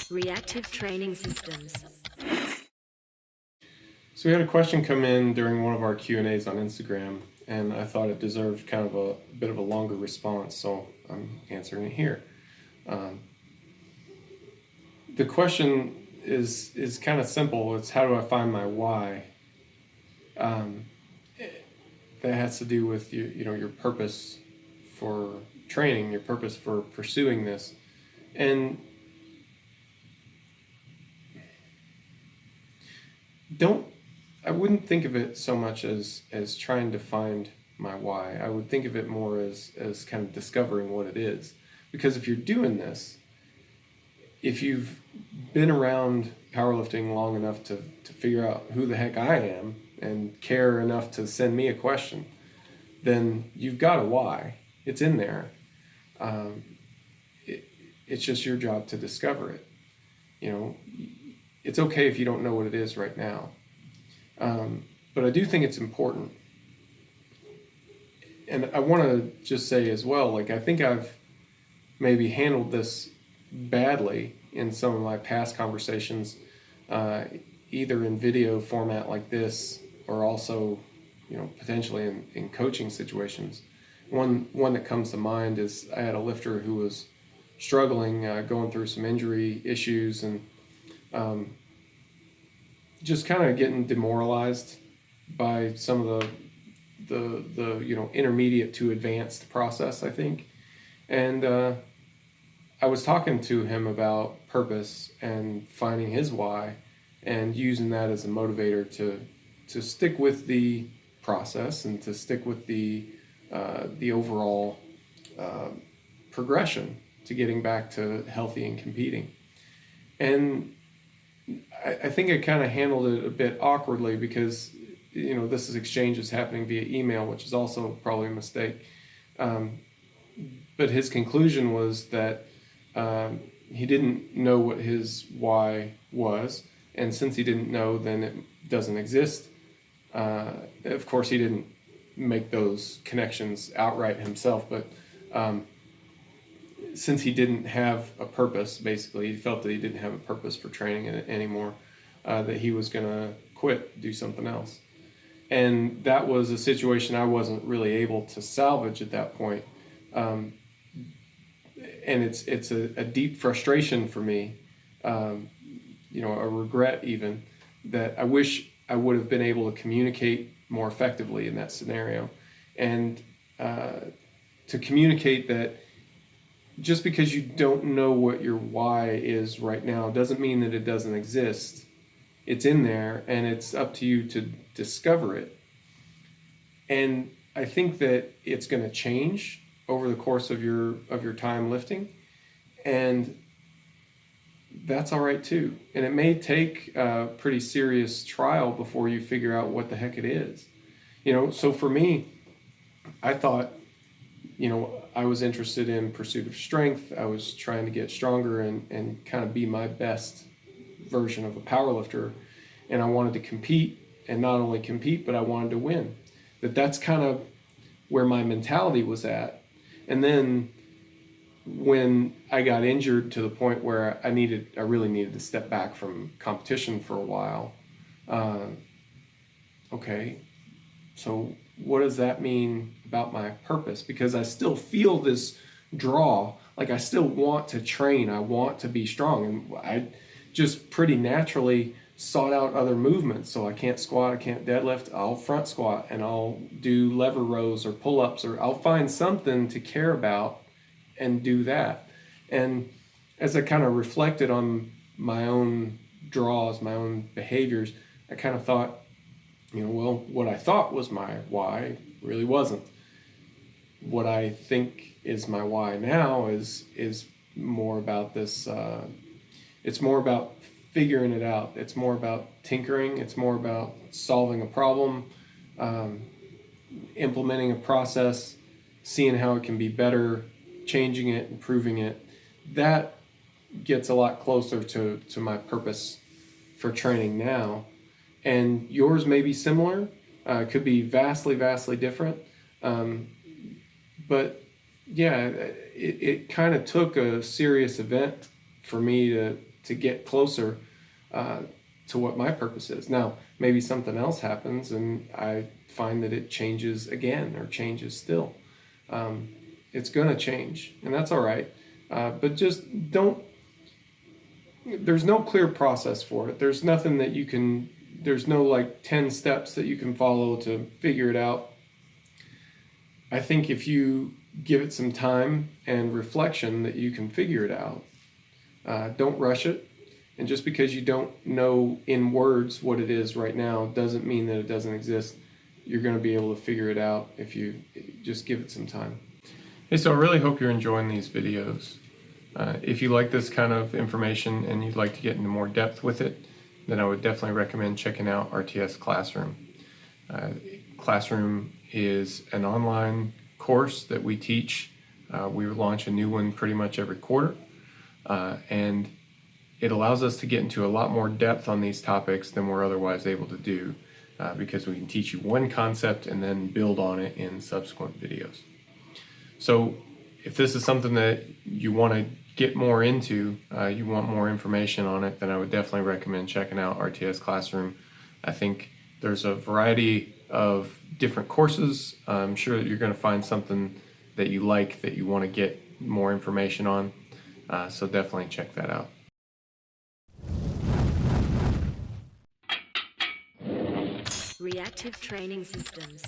Reactive training systems. So we had a question come in during one of our Q&As on Instagram, and I thought it deserved kind of a bit of a longer response, so I'm answering it here. The question is kind of simple. It's how do I find my why? Um, that has to do with your purpose for training, your purpose for pursuing this, and don't I wouldn't think of it so much as trying to find my why. I would think of it more as kind of discovering what it is. Because if you're doing this, if you've been around powerlifting long enough to figure out who the heck I am and care enough to send me a question, then you've got a why. It's in there. Um, it's just your job to discover it. You know, it's okay if you don't know what it is right now. But I do think it's important. And I want to just say as well, like, I think I've maybe handled this badly in some of my past conversations, either in video format like this or also, potentially in coaching situations. One that comes to mind is I had a lifter who was struggling, going through some injury issues, and just kind of getting demoralized by some of the intermediate to advanced process, I think. And I was talking to him about purpose and finding his why and using that as a motivator to stick with the process and to stick with the overall progression to getting back to healthy and competing. And I think I kind of handled it a bit awkwardly because, this is exchange is happening via email, which is also probably a mistake. But his conclusion was that he didn't know what his why was. And since he didn't know, then it doesn't exist. Of course, he didn't make those connections outright himself, but since he didn't have a purpose, basically, he felt that he didn't have a purpose for training anymore, that he was going to quit, do something else. And that was a situation I wasn't really able to salvage at that point. And it's a deep frustration for me, a regret even, that I wish I would have been able to communicate more effectively in that scenario. And to communicate that just because you don't know what your why is right now doesn't mean that it doesn't exist. It's in there, and it's up to you to discover it. And I think that it's going to change over the course of your time lifting, and that's all right too. And it may take a pretty serious trial before you figure out what the heck it is. So for me, I thought, I was interested in pursuit of strength. I was trying to get stronger and kind of be my best version of a powerlifter. And I wanted to compete, and not only compete, but I wanted to win. That's kind of where my mentality was at. And then when I got injured to the point where I really needed to step back from competition for a while, okay, so what does that mean about my purpose? Because I still feel this draw, like I still want to train, I want to be strong, and I just pretty naturally sought out other movements. So I can't squat, I can't deadlift, I'll front squat, and I'll do lever rows or pull-ups, or I'll find something to care about and do that. And as I kind of reflected on my own draws, my own behaviors, I kind of thought, what I thought was my why really wasn't. What I think is my why now is more about this. It's more about figuring it out. It's more about tinkering. It's more about solving a problem, implementing a process, seeing how it can be better, changing it, improving it. That gets a lot closer to my purpose for training now. And yours may be similar, could be vastly, vastly different. But yeah, it kind of took a serious event for me to get closer to what my purpose is. Now, maybe something else happens and I find that it changes again or changes still. It's going to change, and that's all right. But just don't, there's no clear process for it. There's nothing that you can, there's no like 10 steps that you can follow to figure it out. I think if you give it some time and reflection that you can figure it out. Don't rush it. And just because you don't know in words what it is right now doesn't mean that it doesn't exist. You're going to be able to figure it out if you just give it some time. Hey, so I really hope you're enjoying these videos. If you like this kind of information and you'd like to get into more depth with it, then I would definitely recommend checking out RTS Classroom. Classroom is an online course that we teach. We launch a new one pretty much every quarter. And it allows us to get into a lot more depth on these topics than we're otherwise able to do because we can teach you one concept and then build on it in subsequent videos. So if this is something that you want to get more into, you want more information on it, then I would definitely recommend checking out RTS Classroom. I think there's a variety of different courses. I'm sure that you're going to find something that you like, that you want to get more information on. So definitely check that out. Reactive Training Systems.